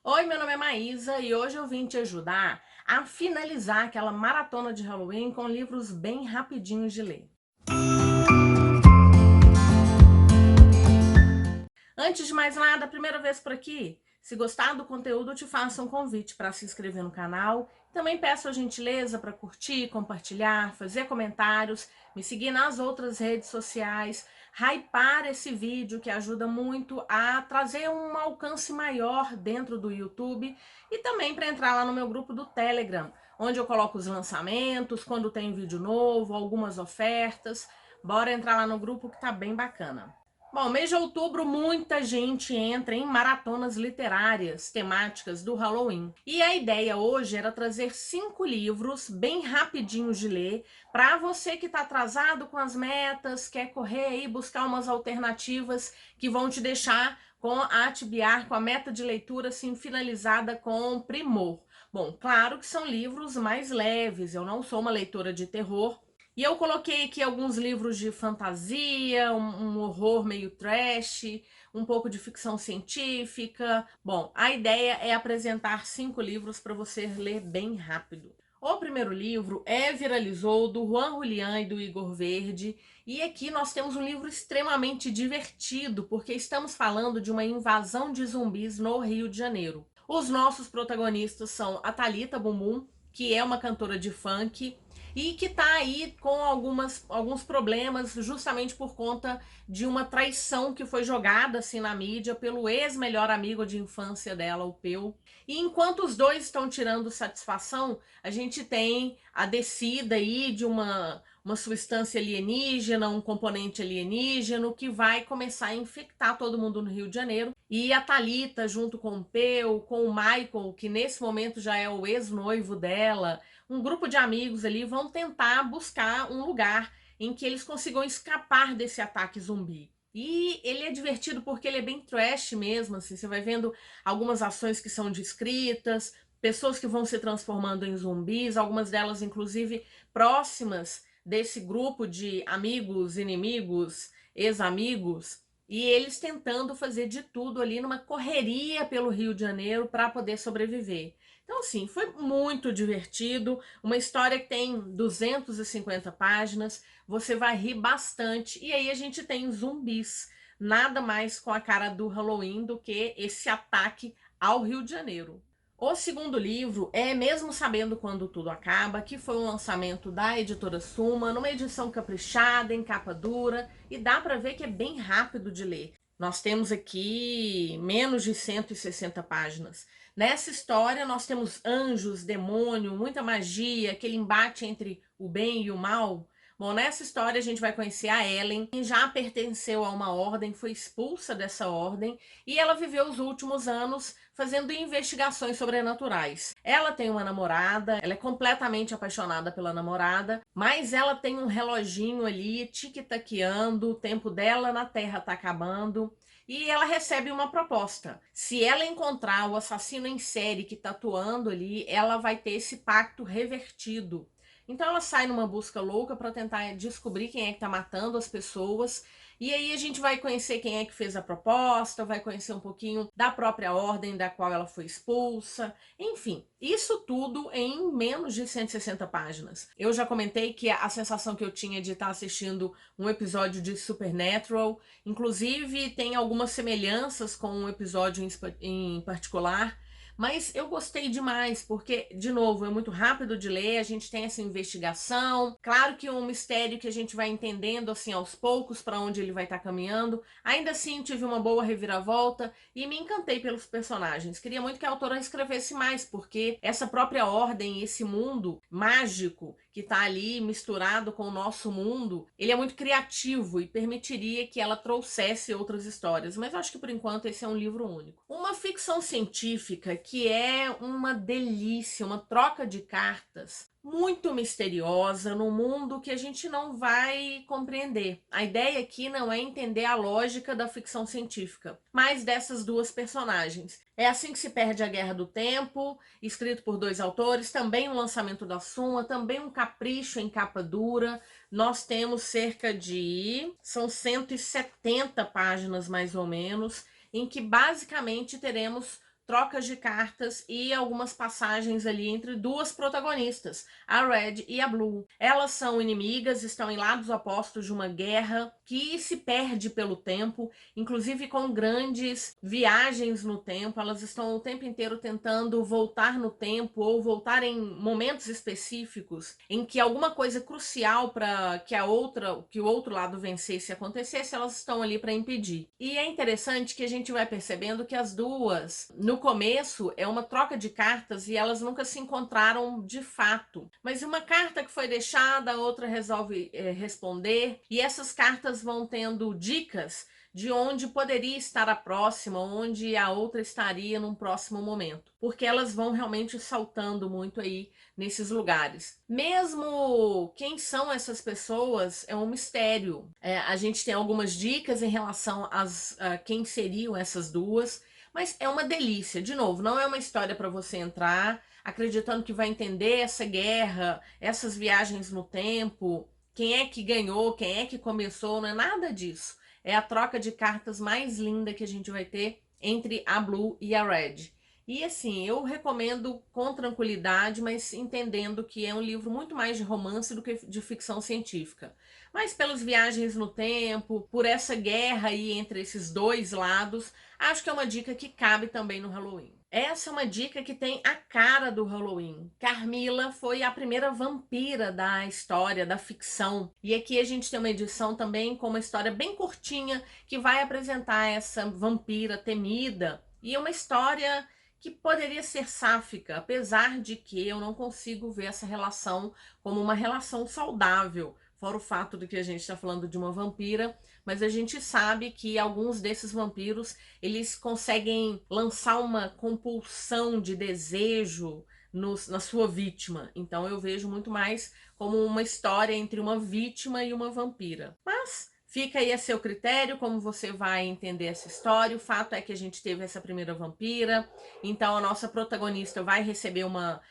Oi, meu nome é Maísa e hoje eu vim te ajudar a finalizar aquela maratona de Halloween com livros bem rapidinhos de ler. Antes de mais nada, primeira vez por aqui, se gostar do conteúdo, eu te faço um convite para se inscrever no canal. Também peço a gentileza para curtir, compartilhar, fazer comentários, me seguir nas outras redes sociais, hypar esse vídeo que ajuda muito a trazer um alcance maior dentro do YouTube e também para entrar lá no meu grupo do Telegram, onde eu coloco os lançamentos, quando tem vídeo novo, algumas ofertas. Bora entrar lá no grupo que tá bem bacana. Bom, mês de outubro muita gente entra em maratonas literárias temáticas do Halloween. E a ideia hoje era trazer 5 livros bem rapidinhos de ler para você que está atrasado com as metas, quer correr aí buscar umas alternativas que vão te deixar com a Atibiar, com a meta de leitura assim finalizada com primor. Bom, claro que são livros mais leves, eu não sou uma leitora de terror, e eu coloquei aqui alguns livros de fantasia, um horror meio trash, um pouco de ficção científica. Bom, a ideia é apresentar 5 livros para você ler bem rápido. O primeiro livro é Viralizou, do Juan Julián e do Igor Verde. E aqui nós temos um livro extremamente divertido, porque estamos falando de uma invasão de zumbis no Rio de Janeiro. Os nossos protagonistas são a Thalita Bumbum, que é uma cantora de funk, e que tá aí com alguns problemas justamente por conta de uma traição que foi jogada assim na mídia pelo ex-melhor amigo de infância dela, o Peu. E enquanto os dois estão tirando satisfação, a gente tem a descida aí de uma substância alienígena, um componente alienígeno que vai começar a infectar todo mundo no Rio de Janeiro. E a Thalita, junto com o Peu, com o Michael, que nesse momento já é o ex-noivo dela, um grupo de amigos ali vão tentar buscar um lugar em que eles consigam escapar desse ataque zumbi. E ele é divertido porque ele é bem trash mesmo, assim, você vai vendo algumas ações que são descritas, pessoas que vão se transformando em zumbis, algumas delas inclusive próximas desse grupo de amigos, inimigos, ex-amigos, e eles tentando fazer de tudo ali numa correria pelo Rio de Janeiro para poder sobreviver. Então, assim, foi muito divertido, uma história que tem 250 páginas, você vai rir bastante, e aí a gente tem zumbis, nada mais com a cara do Halloween do que esse ataque ao Rio de Janeiro. O segundo livro é Mesmo Sabendo Quando Tudo Acaba, que foi um lançamento da editora Suma, numa edição caprichada, em capa dura, e dá para ver que é bem rápido de ler. Nós temos aqui menos de 160 páginas. Nessa história nós temos anjos, demônio, muita magia, aquele embate entre o bem e o mal. Bom, nessa história a gente vai conhecer a Ellen, que já pertenceu a uma ordem, foi expulsa dessa ordem, e ela viveu os últimos anos fazendo investigações sobrenaturais. Ela tem uma namorada, ela é completamente apaixonada pela namorada, mas ela tem um reloginho ali tic-taqueando, o tempo dela na Terra tá acabando. E ela recebe uma proposta. Se ela encontrar o assassino em série que tá atuando ali, ela vai ter esse pacto revertido. Então ela sai numa busca louca para tentar descobrir quem é que tá matando as pessoas. E aí a gente vai conhecer quem é que fez a proposta, vai conhecer um pouquinho da própria ordem da qual ela foi expulsa. Enfim, isso tudo em menos de 160 páginas. Eu já comentei que a sensação que eu tinha de estar assistindo um episódio de Supernatural, inclusive tem algumas semelhanças com um episódio em particular, mas eu gostei demais, porque, de novo, é muito rápido de ler, a gente tem essa investigação. Claro que é um mistério que a gente vai entendendo, assim, aos poucos, para onde ele vai estar caminhando. Ainda assim, tive uma boa reviravolta e me encantei pelos personagens. Queria muito que a autora escrevesse mais, porque essa própria ordem, esse mundo mágico que está ali misturado com o nosso mundo, ele é muito criativo e permitiria que ela trouxesse outras histórias. Mas eu acho que, por enquanto, esse é um livro único. Uma ficção científica que é uma delícia, uma troca de cartas muito misteriosa num mundo que a gente não vai compreender. A ideia aqui não é entender a lógica da ficção científica, mas dessas duas personagens. É assim que se perde a Guerra do Tempo, escrito por 2 autores, também um lançamento da Suma, também um capricho em capa dura. Nós temos cerca de... são 170 páginas mais ou menos, em que basicamente teremos trocas de cartas e algumas passagens ali entre duas protagonistas, a Red e a Blue. Elas são inimigas, estão em lados opostos de uma guerra que se perde pelo tempo, inclusive com grandes viagens no tempo. Elas estão o tempo inteiro tentando voltar no tempo ou voltar em momentos específicos em que alguma coisa crucial para que o outro lado vencesse e acontecesse, elas estão ali para impedir. E é interessante que a gente vai percebendo que as duas, no começo, é uma troca de cartas e elas nunca se encontraram de fato. Mas uma carta que foi deixada, a outra resolve responder, e essas cartas vão tendo dicas de onde poderia estar a próxima, onde a outra estaria num próximo momento, porque elas vão realmente saltando muito aí nesses lugares. Mesmo quem são essas pessoas é um mistério. A gente tem algumas dicas em relação a quem seriam essas duas, mas é uma delícia. De novo, não é uma história para você entrar acreditando que vai entender essa guerra, essas viagens no tempo, quem é que ganhou, quem é que começou, não é nada disso. É a troca de cartas mais linda que a gente vai ter entre a Blue e a Red. E assim, eu recomendo com tranquilidade, mas entendendo que é um livro muito mais de romance do que de ficção científica. Mas pelas viagens no tempo, por essa guerra aí entre esses dois lados, acho que é uma dica que cabe também no Halloween. Essa é uma dica que tem a cara do Halloween. Carmila foi a primeira vampira da história, da ficção. E aqui a gente tem uma edição também com uma história bem curtinha que vai apresentar essa vampira temida. E uma história que poderia ser sáfica, apesar de que eu não consigo ver essa relação como uma relação saudável. Fora o fato de que a gente está falando de uma vampira, mas a gente sabe que alguns desses vampiros, eles conseguem lançar uma compulsão de desejo na sua vítima. Então eu vejo muito mais como uma história entre uma vítima e uma vampira. Mas fica aí a seu critério como você vai entender essa história. O fato é que a gente teve essa primeira vampira, então a nossa protagonista vai receber uma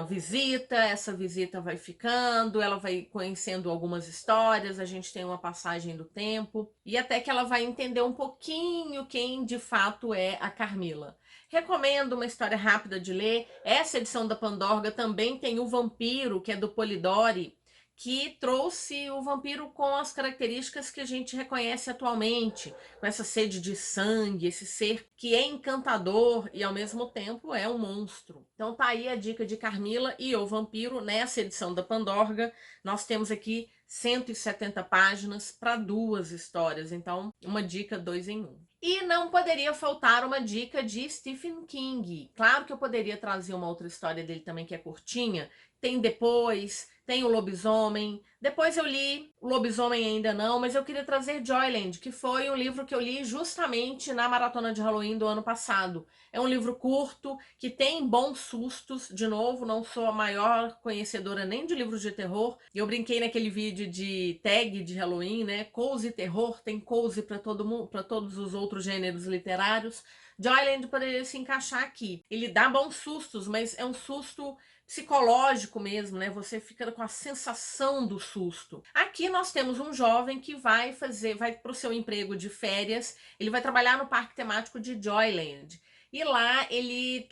visita, essa visita vai ficando, ela vai conhecendo algumas histórias, a gente tem uma passagem do tempo, e até que ela vai entender um pouquinho quem de fato é a Carmila. Recomendo, uma história rápida de ler. Essa edição da Pandorga também tem o vampiro, que é do Polidori, que trouxe o vampiro com as características que a gente reconhece atualmente, com essa sede de sangue, esse ser que é encantador e ao mesmo tempo é um monstro. Então tá aí a dica de Carmila e o Vampiro nessa edição da Pandorga. Nós temos aqui 170 páginas para duas histórias, então uma dica 2 em 1. E não poderia faltar uma dica de Stephen King. Claro que eu poderia trazer uma outra história dele também que é curtinha. Tem Depois, tem o Lobisomem. Depois eu li o Lobisomem ainda não, mas eu queria trazer Joyland, que foi um livro que eu li justamente na maratona de Halloween do ano passado. É um livro curto, que tem bons sustos. De novo, não sou a maior conhecedora nem de livros de terror. Eu brinquei naquele vídeo de tag de Halloween, né? Cozy terror, tem cozy para todo mundo, para todos os outros gêneros literários. Joyland poderia se encaixar aqui. Ele dá bons sustos, mas é um susto psicológico mesmo, né? Você fica com a sensação do susto. Aqui nós temos um jovem que vai para o seu emprego de férias, ele vai trabalhar no parque temático de Joyland. E lá ele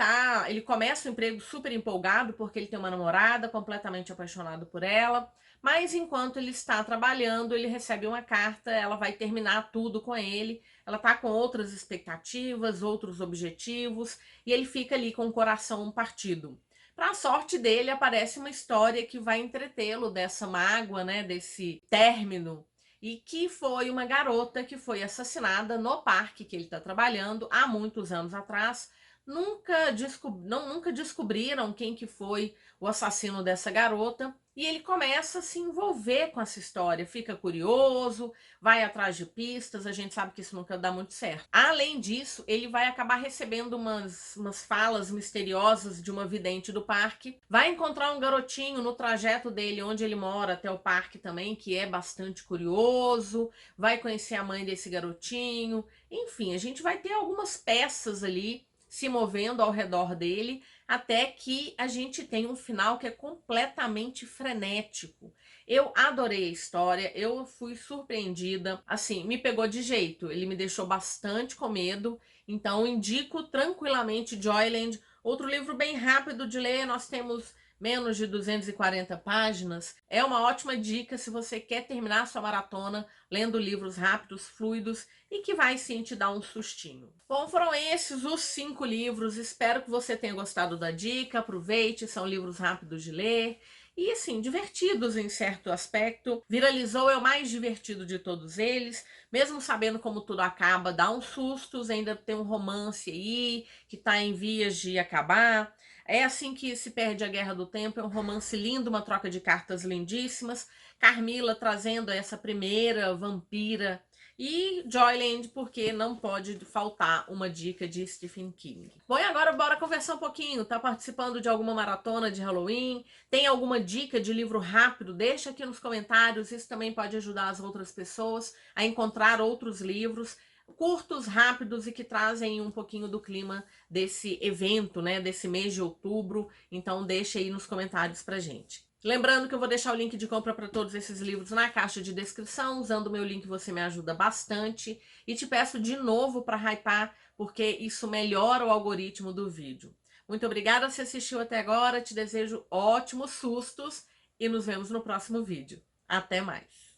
começa o emprego super empolgado porque ele tem uma namorada, completamente apaixonado por ela. Mas enquanto ele está trabalhando, ele recebe uma carta, ela vai terminar tudo com ele. Ela tá com outras expectativas, outros objetivos, e ele fica ali com o coração partido. Para a sorte dele, aparece uma história que vai entretê-lo dessa mágoa, né, desse término, e que foi uma garota que foi assassinada no parque que ele está trabalhando há muitos anos atrás. Nunca descobriram quem que foi o assassino dessa garota, e ele começa a se envolver com essa história, fica curioso, vai atrás de pistas, a gente sabe que isso nunca dá muito certo. Além disso, ele vai acabar recebendo umas falas misteriosas de uma vidente do parque, vai encontrar um garotinho no trajeto dele, onde ele mora, até o parque também, que é bastante curioso, vai conhecer a mãe desse garotinho, enfim, a gente vai ter algumas peças ali se movendo ao redor dele, até que a gente tem um final que é completamente frenético. Eu adorei a história, eu fui surpreendida, assim, me pegou de jeito, ele me deixou bastante com medo, Então, indico tranquilamente Joyland. Outro livro bem rápido de ler, nós temos menos de 240 páginas. É uma ótima dica se você quer terminar sua maratona lendo livros rápidos, fluidos e que vai sim te dar um sustinho. Bom, foram esses os 5 livros. Espero que você tenha gostado da dica. Aproveite, são livros rápidos de ler e assim, divertidos em certo aspecto. Viralizou é o mais divertido de todos eles, mesmo sabendo como tudo acaba, dá uns sustos, ainda tem um romance aí que tá em vias de acabar. É assim que se perde a Guerra do Tempo, é um romance lindo, uma troca de cartas lindíssimas. Carmila trazendo essa primeira vampira e Joyland, porque não pode faltar uma dica de Stephen King. Bom, e agora bora conversar um pouquinho. Tá participando de alguma maratona de Halloween? Tem alguma dica de livro rápido? Deixa aqui nos comentários, isso também pode ajudar as outras pessoas a encontrar outros livros curtos, rápidos e que trazem um pouquinho do clima desse evento, né, desse mês de outubro. Então deixa aí nos comentários pra gente. Lembrando que eu vou deixar o link de compra para todos esses livros na caixa de descrição. Usando o meu link você me ajuda bastante. E te peço de novo para hypar, porque isso melhora o algoritmo do vídeo. Muito obrigada se assistiu até agora. Te desejo ótimos sustos e nos vemos no próximo vídeo. Até mais!